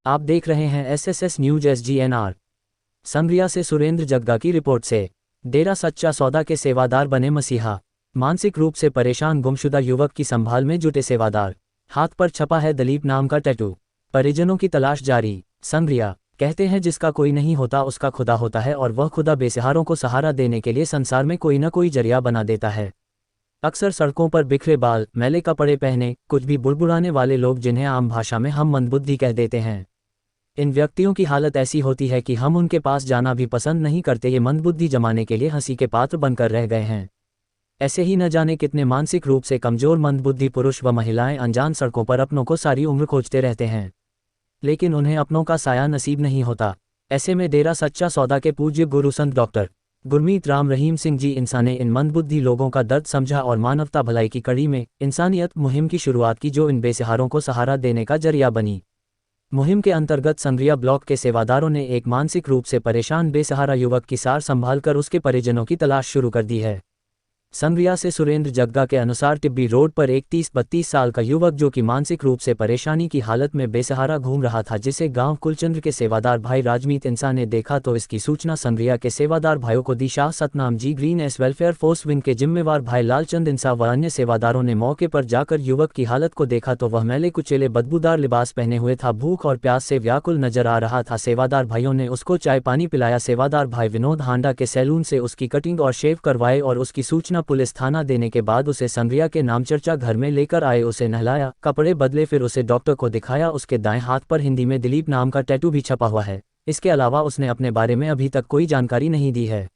आप देख रहे हैं एसएसएस न्यूज एसजीएनआर। संग्रिया से सुरेंद्र जग्गा की रिपोर्ट से। डेरा सच्चा सौदा के सेवादार बने मसीहा। मानसिक रूप से परेशान गुमशुदा युवक की संभाल में जुटे सेवादार। हाथ पर छपा है दलीप नाम का टैटू। परिजनों की तलाश जारी। संग्रिया कहते हैं जिसका कोई नहीं होता उसका खुदा होता है और वह खुदा बेसहारों को सहारा देने के लिए संसार में कोई न कोई जरिया बना देता है। अक्सर सड़कों पर बिखरे बाल, मैले कपड़े पहने, कुछ भी बुड़बुड़ाने वाले लोग जिन्हें आम भाषा में हम मंदबुद्धि कह देते हैं। इन व्यक्तियों की हालत ऐसी होती है कि हम उनके पास जाना भी पसंद नहीं करते। ये मंदबुद्धि जमाने के लिए हंसी के पात्र बनकर रह गए हैं। ऐसे ही न जाने कितने मानसिक रूप से कमजोर मंदबुद्धि पुरुष व महिलाएं अनजान सड़कों पर अपनों को सारी उम्र खोजते रहते हैं, लेकिन उन्हें अपनों का साया नसीब नहीं होता। ऐसे में डेरा सच्चा सौदा के पूज्य गुरु संत डॉक्टर गुरमीत राम रहीम सिंह जी इंसा ने इन मंदबुद्धि लोगों का दर्द समझा और मानवता भलाई की कड़ी में इंसानियत मुहिम की शुरुआत की, जो इन बेसहारों को सहारा देने का जरिया बनी। मुहिम के अंतर्गत संग्रिया ब्लॉक के सेवादारों ने एक मानसिक रूप से परेशान बेसहारा युवक की सार संभाल कर उसके परिजनों की तलाश शुरू कर दी है। संग्रिया से सुरेंद्र जग्गा के अनुसार टिब्बी रोड पर एक 30-32 साल का युवक जो कि मानसिक रूप से परेशानी की हालत में बेसहारा घूम रहा था, जिसे गांव कुलचंद्र के सेवादार भाई राजमीत इंसा ने देखा तो इसकी सूचना संग्रिया के सेवादार भाइयों को दी। Shah Satnam ji green S welfare force wing के जिम्मेवार भाई लालचंद इंसा व अन्य सेवादारों ने मौके पर जाकर युवक की हालत को देखा तो वह मैले कुचेले बदबूदार लिबास पहने हुए था, भूख और प्यास से व्याकुल नजर आ रहा था। सेवादार भाइयों ने उसको चाय पानी पिलाया। सेवादार भाई विनोद हांडा के सैलून से उसकी कटिंग और शेव करवाए और उसकी सूचना पुलिस थाना देने के बाद उसे संग्रिया के नामचर्चा घर में लेकर आए। उसे नहलाया, कपड़े बदले, फिर उसे डॉक्टर को दिखाया। उसके दाएं हाथ पर हिंदी में दिलीप नाम का टैटू भी छपा हुआ है। इसके अलावा उसने अपने बारे में अभी तक कोई जानकारी नहीं दी है।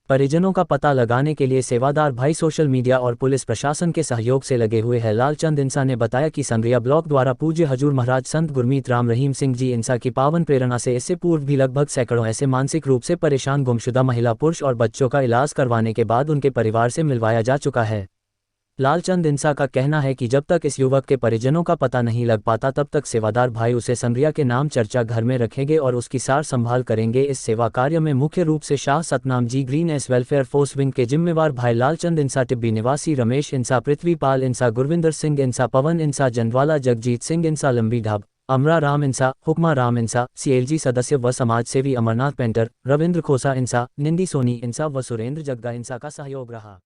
परिजनों का पता लगाने के लिए सेवादार भाई सोशल मीडिया और पुलिस प्रशासन के सहयोग से लगे हुए हैं। लालचंद इंसा ने बताया कि संग्रिया ब्लॉक द्वारा पूज्य हजूर महाराज संत गुरमीत राम रहीम सिंह जी इंसा की पावन प्रेरणा से इससे पूर्व भी लगभग सैकड़ों ऐसे मानसिक रूप से परेशान गुमशुदा महिला, पुरुष और बच्चों का इलाज करवाने के बाद उनके परिवार से मिलवाया जा चुका है। लालचंद इंसा का कहना है कि जब तक इस युवक के परिजनों का पता नहीं लग पाता तब तक सेवादार भाई उसे संग्रिया के नाम चर्चा घर में रखेंगे और उसकी सार संभाल करेंगे। इस सेवा कार्य में मुख्य रूप से Shah Satnam ji green S welfare force wing के जिम्मेवार भाई लालचंद इंसा, टिब्बी निवासी रमेश इंसा, पृथ्वीपाल इंसा, गुरविंदर सिंह इंसा, पवन इंसा, जंडवाला जगजीत सिंह इंसा, लंबी ढाब, अमरा राम इंसा, हुक्मा राम इंसा, सीएलजी सदस्य व समाजसेवी अमरनाथ पेंटर, रविंद्र खोसा इंसा, निंदी सोनी इंसा व सुरेंद्र जग्गा इंसा का सहयोग रहा।